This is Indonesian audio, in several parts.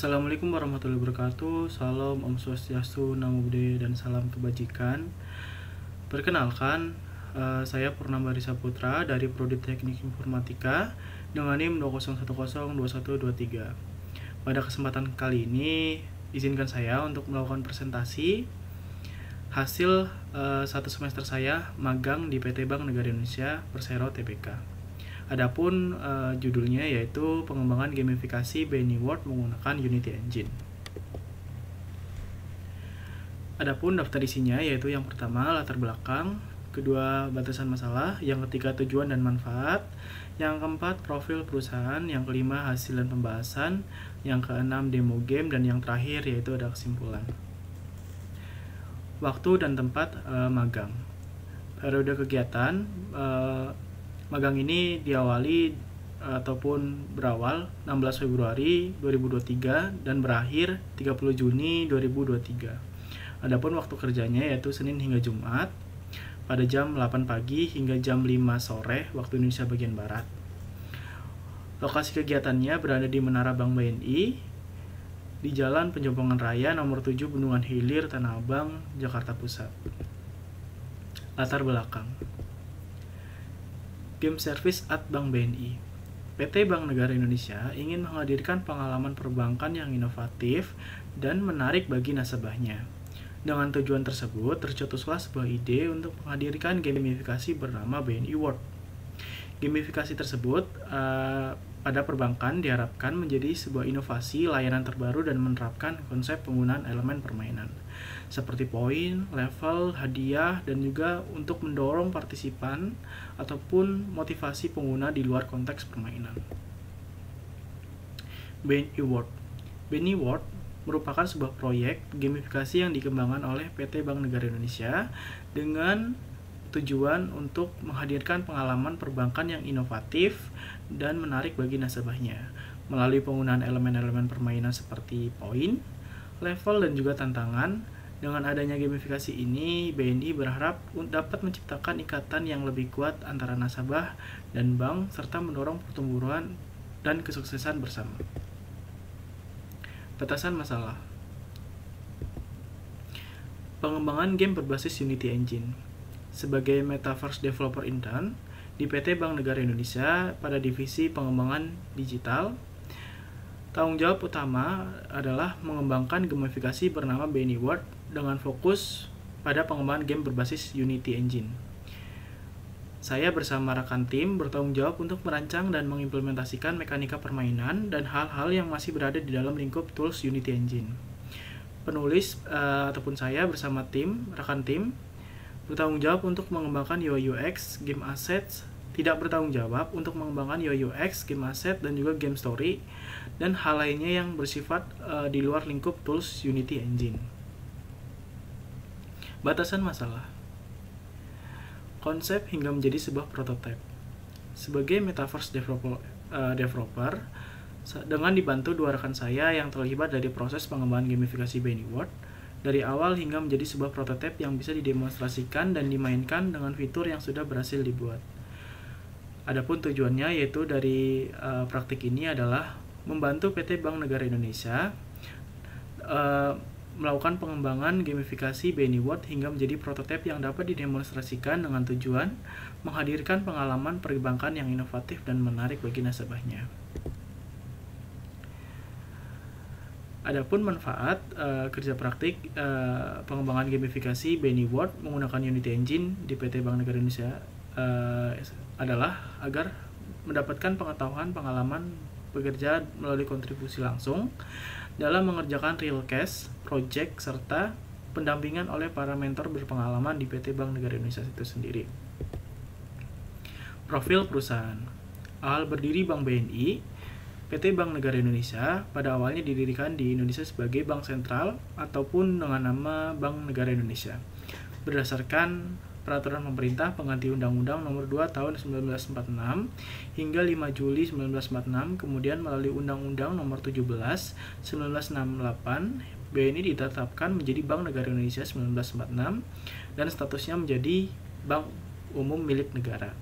Assalamualaikum warahmatullahi wabarakatuh. Salam Om Swastiastu, Namo Buddhaya, dan salam kebajikan. Perkenalkan, saya Purnama Risa Putra dari Prodi Teknik Informatika dengan NIM 201102123. Pada kesempatan kali ini, izinkan saya untuk melakukan presentasi hasil satu semester saya magang di PT Bank Negara Indonesia Persero Tbk. Adapun judulnya yaitu pengembangan gamifikasi BNI World menggunakan Unity Engine. Adapun daftar isinya yaitu yang pertama latar belakang, kedua batasan masalah, yang ketiga tujuan dan manfaat, yang keempat profil perusahaan, yang kelima hasil dan pembahasan, yang keenam demo game, dan yang terakhir yaitu ada kesimpulan. Waktu dan tempat magang. Periode kegiatan magang ini diawali ataupun berawal 16 Februari 2023 dan berakhir 30 Juni 2023. Adapun waktu kerjanya yaitu Senin hingga Jumat pada jam 8 pagi hingga jam 5 sore waktu Indonesia bagian Barat. Lokasi kegiatannya berada di Menara Bank BNI di Jalan Penjompongan Raya nomor 7 Bendungan Hilir, Tanah Abang, Jakarta Pusat. Latar belakang. Game Service at Bank BNI. PT Bank Negara Indonesia ingin menghadirkan pengalaman perbankan yang inovatif dan menarik bagi nasabahnya. Dengan tujuan tersebut, tercetuslah sebuah ide untuk menghadirkan gamifikasi bernama BNI World. Gamifikasi tersebut pada perbankan diharapkan menjadi sebuah inovasi layanan terbaru dan menerapkan konsep penggunaan elemen permainan seperti poin, level, hadiah, dan juga untuk mendorong partisipan ataupun motivasi pengguna di luar konteks permainan. BNI World. BNI World merupakan sebuah proyek gamifikasi yang dikembangkan oleh PT Bank Negara Indonesia dengan tujuan untuk menghadirkan pengalaman perbankan yang inovatif dan menarik bagi nasabahnya melalui penggunaan elemen-elemen permainan seperti poin, level, dan juga tantangan. Dengan adanya gamifikasi ini, BNI berharap dapat menciptakan ikatan yang lebih kuat antara nasabah dan bank serta mendorong pertumbuhan dan kesuksesan bersama. Batasan masalah. Pengembangan game berbasis Unity Engine. Sebagai Metaverse Developer Intern di PT Bank Negara Indonesia pada divisi pengembangan digital, tanggung jawab utama adalah mengembangkan gamifikasi bernama BNI World dengan fokus pada pengembangan game berbasis Unity Engine. Saya bersama rekan tim bertanggung jawab untuk merancang dan mengimplementasikan mekanika permainan dan hal-hal yang masih berada di dalam lingkup tools Unity Engine. Penulis ataupun saya bersama rekan tim bertanggung jawab untuk mengembangkan UI UX, game assets, tidak bertanggung jawab untuk mengembangkan UI UX, game asset, dan juga game story, dan hal lainnya yang bersifat di luar lingkup tools Unity Engine. Batasan masalah. Konsep hingga menjadi sebuah prototipe. Sebagai Metaverse developer, dengan dibantu dua rekan saya yang terlibat dari proses pengembangan gamifikasi BNI World, dari awal hingga menjadi sebuah prototipe yang bisa didemonstrasikan dan dimainkan dengan fitur yang sudah berhasil dibuat. Adapun tujuannya yaitu dari praktik ini adalah membantu PT Bank Negara Indonesia melakukan pengembangan gamifikasi BNI World hingga menjadi prototipe yang dapat didemonstrasikan dengan tujuan menghadirkan pengalaman perbankan yang inovatif dan menarik bagi nasabahnya. Adapun manfaat kerja praktik pengembangan gamifikasi BNI World menggunakan Unity Engine di PT Bank Negara Indonesia adalah agar mendapatkan pengalaman bekerja melalui kontribusi langsung dalam mengerjakan real case, project, serta pendampingan oleh para mentor berpengalaman di PT Bank Negara Indonesia itu sendiri. Profil perusahaan. Awal berdiri Bank BNI, PT Bank Negara Indonesia pada awalnya didirikan di Indonesia sebagai bank sentral ataupun dengan nama Bank Negara Indonesia. Berdasarkan Peraturan Pemerintah Pengganti Undang-Undang Nomor 2 Tahun 1946 hingga 5 Juli 1946, kemudian melalui Undang-Undang Nomor 17 1968, BNI ditetapkan menjadi Bank Negara Indonesia 1946 dan statusnya menjadi Bank Umum milik negara.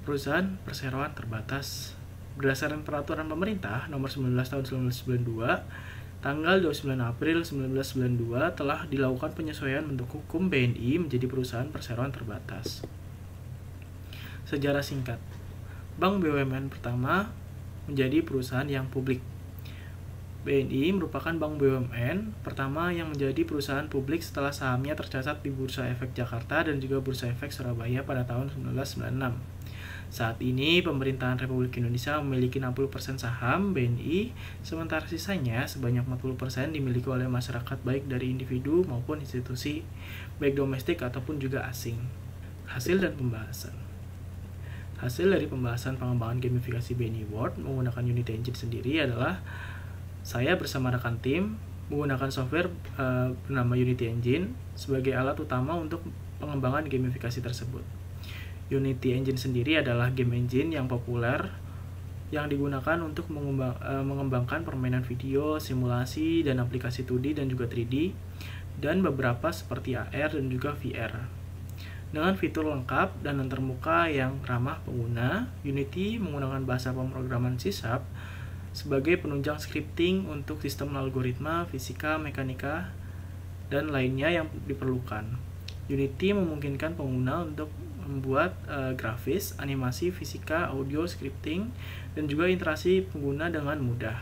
Perusahaan perseroan terbatas Berdasarkan peraturan pemerintah nomor 19 tahun 1992, tanggal 29 April 1992 telah dilakukan penyesuaian bentuk hukum BNI menjadi perusahaan perseroan terbatas. Sejarah singkat. Bank BUMN pertama menjadi perusahaan yang publik. BNI merupakan bank BUMN pertama yang menjadi perusahaan publik setelah sahamnya tercatat di Bursa Efek Jakarta dan juga Bursa Efek Surabaya pada tahun 1996. Saat ini, pemerintahan Republik Indonesia memiliki 60% saham BNI, sementara sisanya sebanyak 40% dimiliki oleh masyarakat baik dari individu maupun institusi, baik domestik ataupun juga asing. Hasil dan pembahasan. Hasil dari pembahasan pengembangan gamifikasi BNI World menggunakan Unity Engine sendiri adalah saya bersama rekan tim menggunakan software bernama Unity Engine sebagai alat utama untuk pengembangan gamifikasi tersebut. Unity Engine sendiri adalah game engine yang populer yang digunakan untuk mengembangkan permainan video, simulasi, dan aplikasi 2D dan juga 3D, dan beberapa seperti AR dan juga VR. Dengan fitur lengkap dan terbuka yang ramah pengguna, Unity menggunakan bahasa pemrograman C# sebagai penunjang scripting untuk sistem algoritma, fisika, mekanika, dan lainnya yang diperlukan. Unity memungkinkan pengguna untuk membuat grafis, animasi, fisika, audio, scripting, dan juga interaksi pengguna dengan mudah.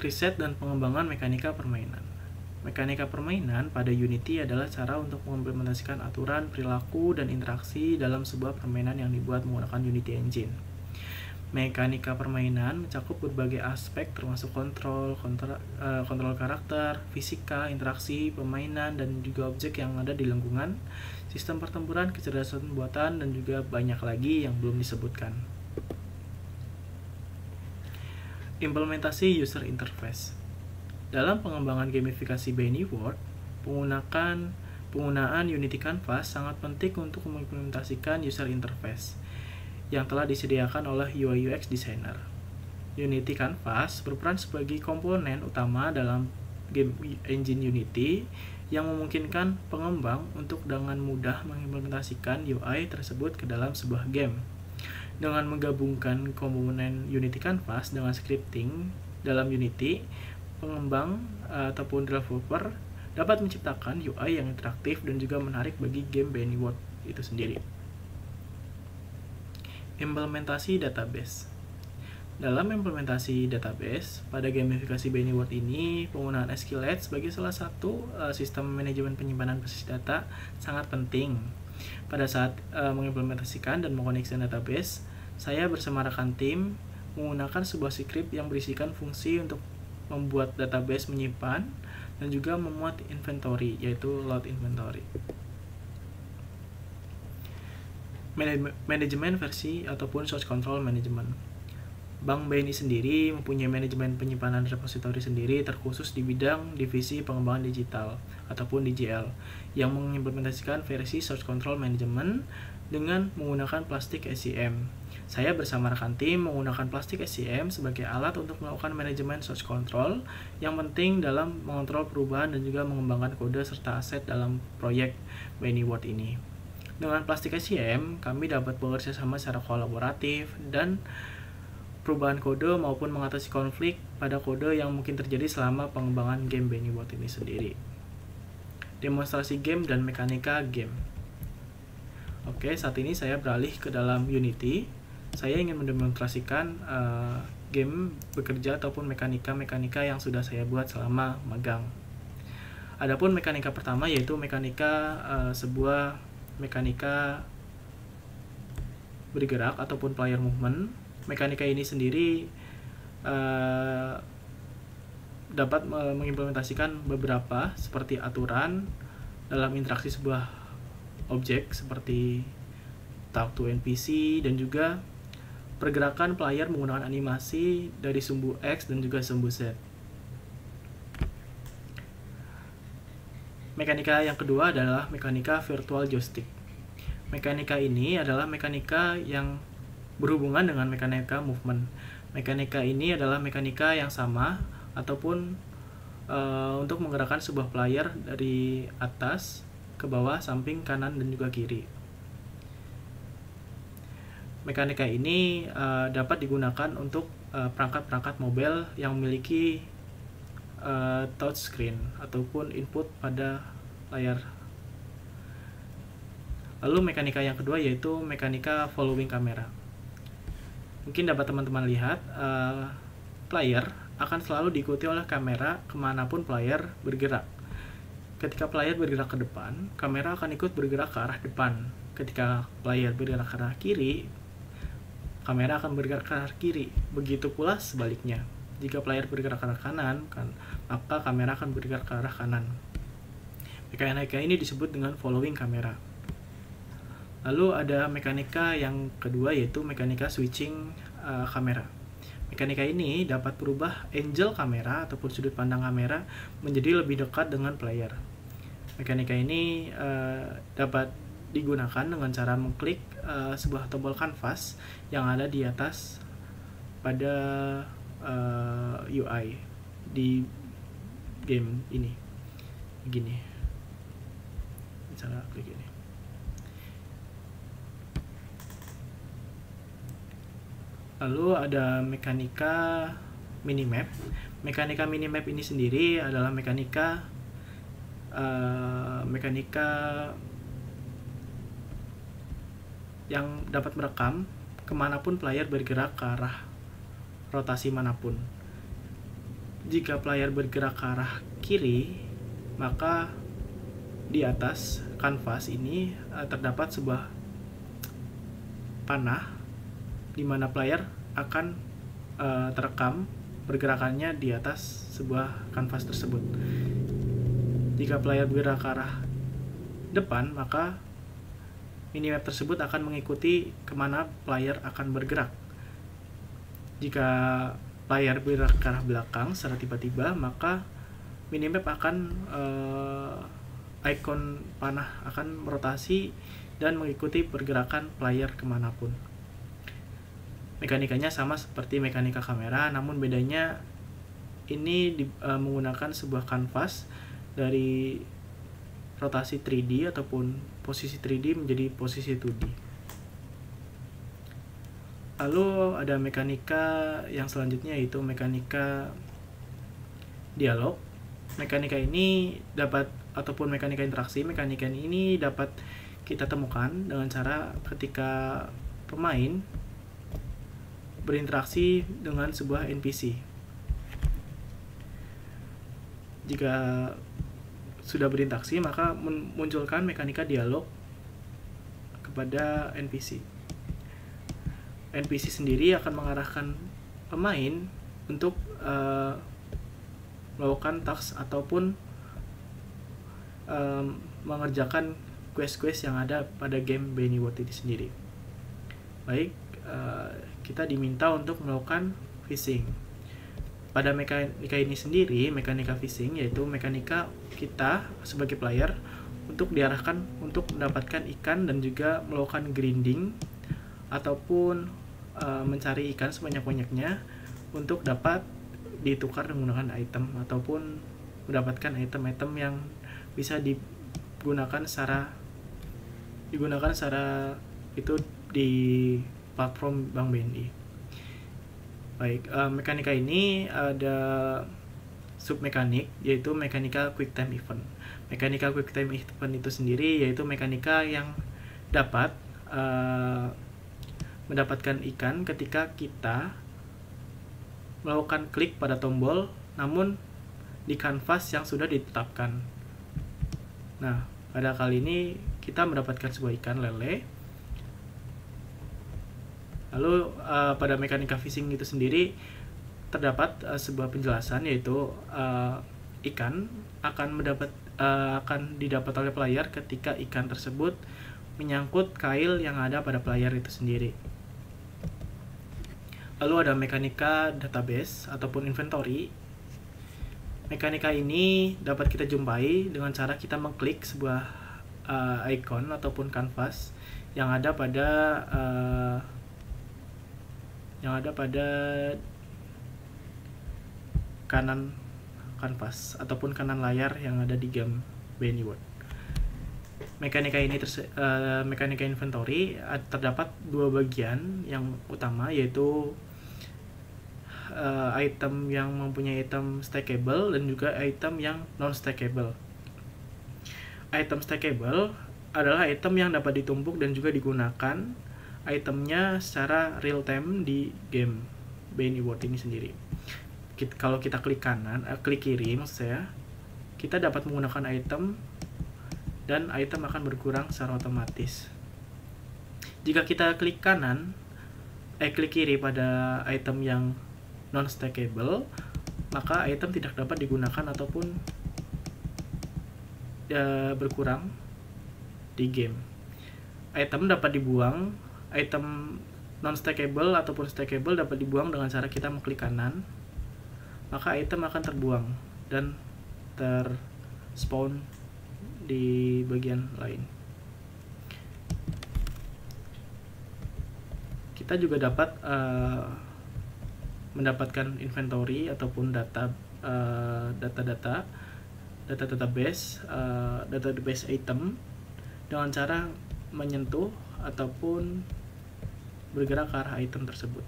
Riset dan pengembangan mekanika permainan. Mekanika permainan pada Unity adalah cara untuk mengimplementasikan aturan, perilaku, dan interaksi dalam sebuah permainan yang dibuat menggunakan Unity Engine. Mekanika permainan mencakup berbagai aspek termasuk kontrol karakter, fisika, interaksi, permainan, dan juga objek yang ada di lingkungan, sistem pertempuran, kecerdasan buatan, dan juga banyak lagi yang belum disebutkan. Implementasi user interface. Dalam pengembangan gamifikasi BNI World, penggunaan Unity Canvas sangat penting untuk mengimplementasikan user interface yang telah disediakan oleh UI UX designer. Unity Canvas berperan sebagai komponen utama dalam game engine Unity yang memungkinkan pengembang untuk dengan mudah mengimplementasikan UI tersebut ke dalam sebuah game. Dengan menggabungkan komponen Unity Canvas dengan scripting dalam Unity, pengembang ataupun developer dapat menciptakan UI yang interaktif dan juga menarik bagi game BNI World itu sendiri. Implementasi database. Dalam implementasi database, pada gamifikasi BNI World ini, penggunaan SQLite sebagai salah satu sistem manajemen penyimpanan basis data sangat penting. Pada saat mengimplementasikan dan mengoneksikan database, saya bersama rekan tim menggunakan sebuah script yang berisikan fungsi untuk membuat database menyimpan dan juga memuat inventory, yaitu load inventory. Manajemen versi ataupun source control management. Bank BNI sendiri mempunyai manajemen penyimpanan repositori sendiri terkhusus di bidang divisi pengembangan digital ataupun DGL yang mengimplementasikan versi source control management dengan menggunakan plastik SCM. Saya bersama rekan tim menggunakan plastik SCM sebagai alat untuk melakukan manajemen source control yang penting dalam mengontrol perubahan dan juga mengembangkan kode serta aset dalam proyek BNI World ini. Dengan plastik SCM, kami dapat bekerja sama secara kolaboratif dan perubahan kode maupun mengatasi konflik pada kode yang mungkin terjadi selama pengembangan game BNI World ini sendiri. Demonstrasi game dan mekanika game. Oke, saat ini saya beralih ke dalam Unity. Saya ingin mendemonstrasikan game bekerja ataupun mekanika-mekanika yang sudah saya buat selama magang. Adapun mekanika pertama yaitu mekanika sebuah mekanika bergerak ataupun player movement. Mekanika ini sendiri dapat mengimplementasikan beberapa seperti aturan dalam interaksi sebuah objek seperti talk to NPC dan juga pergerakan player menggunakan animasi dari sumbu X dan juga sumbu Z. Mekanika yang kedua adalah mekanika virtual joystick. Mekanika ini adalah mekanika yang berhubungan dengan mekanika movement. Mekanika ini adalah mekanika yang sama ataupun untuk menggerakkan sebuah player dari atas ke bawah, samping, kanan, dan juga kiri. Mekanika ini dapat digunakan untuk perangkat-perangkat mobile yang memiliki touchscreen ataupun input pada layar. Lalu mekanika yang kedua yaitu mekanika following camera. Mungkin dapat teman-teman lihat, player akan selalu diikuti oleh kamera kemanapun player bergerak. Ketika player bergerak ke depan, kamera akan ikut bergerak ke arah depan. Ketika player bergerak ke arah kiri, kamera akan bergerak ke arah kiri. Begitu pula sebaliknya. Jika player bergerak ke arah kanan, maka kamera akan bergerak ke arah kanan. Mekanika ini disebut dengan following camera. Lalu ada mekanika yang kedua yaitu mekanika switching kamera. Mekanika ini dapat berubah angle kamera ataupun sudut pandang kamera menjadi lebih dekat dengan player. Mekanika ini dapat digunakan dengan cara mengklik sebuah tombol kanvas yang ada di atas pada UI di game ini. Begini. Cara klik ini. Lalu ada mekanika minimap. Mekanika minimap ini sendiri adalah mekanika yang dapat merekam kemanapun player bergerak ke arah rotasi manapun. Jika player bergerak ke arah kiri, maka di atas kanvas ini terdapat sebuah panah di mana player akan terekam pergerakannya di atas sebuah kanvas tersebut. Jika player bergerak ke arah depan, maka minimap tersebut akan mengikuti kemana player akan bergerak. Jika player bergerak ke arah belakang secara tiba-tiba, maka minimap akan ikon panah akan merotasi dan mengikuti pergerakan player kemanapun. Mekanikanya sama seperti mekanika kamera, namun bedanya ini menggunakan sebuah kanvas dari rotasi 3D ataupun posisi 3D menjadi posisi 2D. Lalu ada mekanika yang selanjutnya yaitu mekanika dialog. Mekanika ini dapat ataupun mekanika interaksi. Mekanika ini dapat kita temukan dengan cara ketika pemain berinteraksi dengan sebuah NPC. Jika sudah berinteraksi, maka memunculkan mekanika dialog kepada NPC. NPC sendiri akan mengarahkan pemain untuk melakukan task ataupun mengerjakan quest-quest yang ada pada game Bennyworth itu sendiri. Baik, kita diminta untuk melakukan fishing. Pada mekanika ini sendiri, mekanika fishing yaitu mekanika kita sebagai player untuk diarahkan untuk mendapatkan ikan dan juga melakukan grinding ataupun mencari ikan sebanyak-banyaknya untuk dapat ditukar menggunakan item ataupun mendapatkan item-item yang bisa digunakan secara itu di platform Bank BNI. Baik, mekanika ini ada submekanik yaitu mekanika quick time event. Mekanika quick time event itu sendiri yaitu mekanika yang dapat mendapatkan ikan ketika kita melakukan klik pada tombol namun di kanvas yang sudah ditetapkan. Nah, pada kali ini kita mendapatkan sebuah ikan lele. Lalu pada mekanika fishing itu sendiri terdapat sebuah penjelasan yaitu ikan akan didapat oleh player ketika ikan tersebut menyangkut kail yang ada pada player itu sendiri. Lalu ada mekanika database ataupun inventory. Mekanika ini dapat kita jumpai dengan cara kita mengklik sebuah icon ataupun kanvas yang ada pada kanan kanvas ataupun kanan layar yang ada di game Bennyworth. mekanika mekanika inventory terdapat dua bagian yang utama, yaitu item yang mempunyai item stackable dan juga item yang non stackable. Item stackable adalah item yang dapat ditumpuk dan juga digunakan itemnya secara real time di game Benny World ini sendiri. Kalau kita klik kiri maksud saya, kita dapat menggunakan item dan item akan berkurang secara otomatis. Jika kita klik kiri pada item yang non stackable, maka item tidak dapat digunakan ataupun berkurang di game. Item dapat dibuang, item non stackable ataupun stackable dapat dibuang dengan cara kita mengklik kanan, maka item akan terbuang dan terspawn di bagian lain. Kita juga dapat mendapatkan inventory ataupun database item dengan cara menyentuh ataupun bergerak ke arah item tersebut.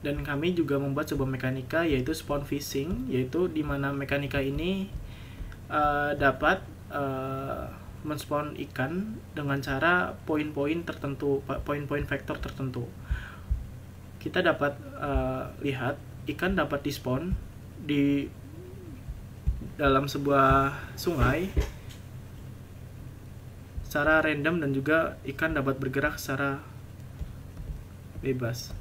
Dan kami juga membuat sebuah mekanika, yaitu spawn fishing, yaitu di mana mekanika ini dapat men-spawn ikan dengan cara poin-poin tertentu, poin-poin vektor tertentu. Kita dapat lihat ikan dapat di-spawn di dalam sebuah sungai secara random, dan juga ikan dapat bergerak secara bebas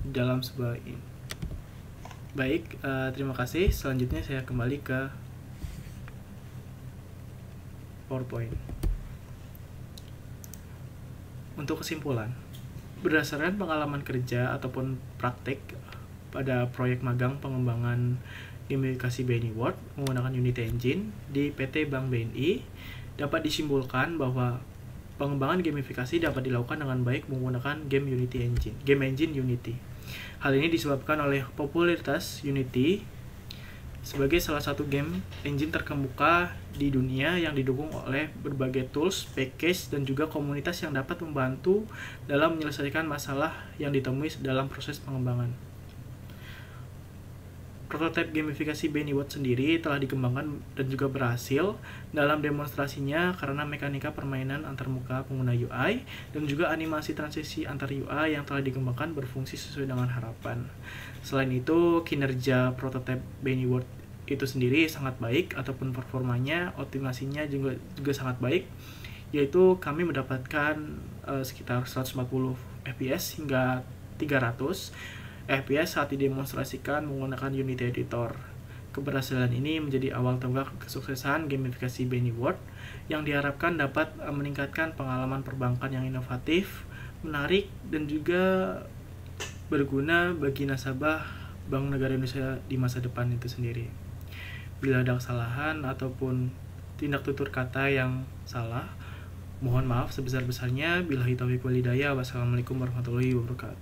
dalam sebuah ini. Baik, terima kasih. Selanjutnya saya kembali ke PowerPoint. Untuk kesimpulan, berdasarkan pengalaman kerja ataupun praktek pada proyek magang pengembangan gamifikasi BNI World menggunakan Unity Engine di PT Bank BNI, dapat disimpulkan bahwa pengembangan gamifikasi dapat dilakukan dengan baik menggunakan game engine Unity. Hal ini disebabkan oleh popularitas Unity sebagai salah satu game engine terkemuka di dunia yang didukung oleh berbagai tools, package, dan juga komunitas yang dapat membantu dalam menyelesaikan masalah yang ditemui dalam proses pengembangan. Prototipe gamifikasi Benny World sendiri telah dikembangkan dan juga berhasil dalam demonstrasinya karena mekanika permainan antarmuka pengguna UI dan juga animasi transisi antar UI yang telah dikembangkan berfungsi sesuai dengan harapan. Selain itu, kinerja prototipe Benny World itu sendiri sangat baik, ataupun performanya, optimasinya juga sangat baik, yaitu kami mendapatkan sekitar 140 fps hingga 300 FPS saat didemonstrasikan menggunakan Unity Editor. Keberhasilan ini menjadi awal tonggak kesuksesan gamifikasi Benny World yang diharapkan dapat meningkatkan pengalaman perbankan yang inovatif, menarik, dan juga berguna bagi nasabah Bank Negara Indonesia di masa depan itu sendiri. Bila ada kesalahan ataupun tindak tutur kata yang salah, mohon maaf sebesar-besarnya. Billahi taufiq wal hidayah. Wassalamualaikum warahmatullahi wabarakatuh.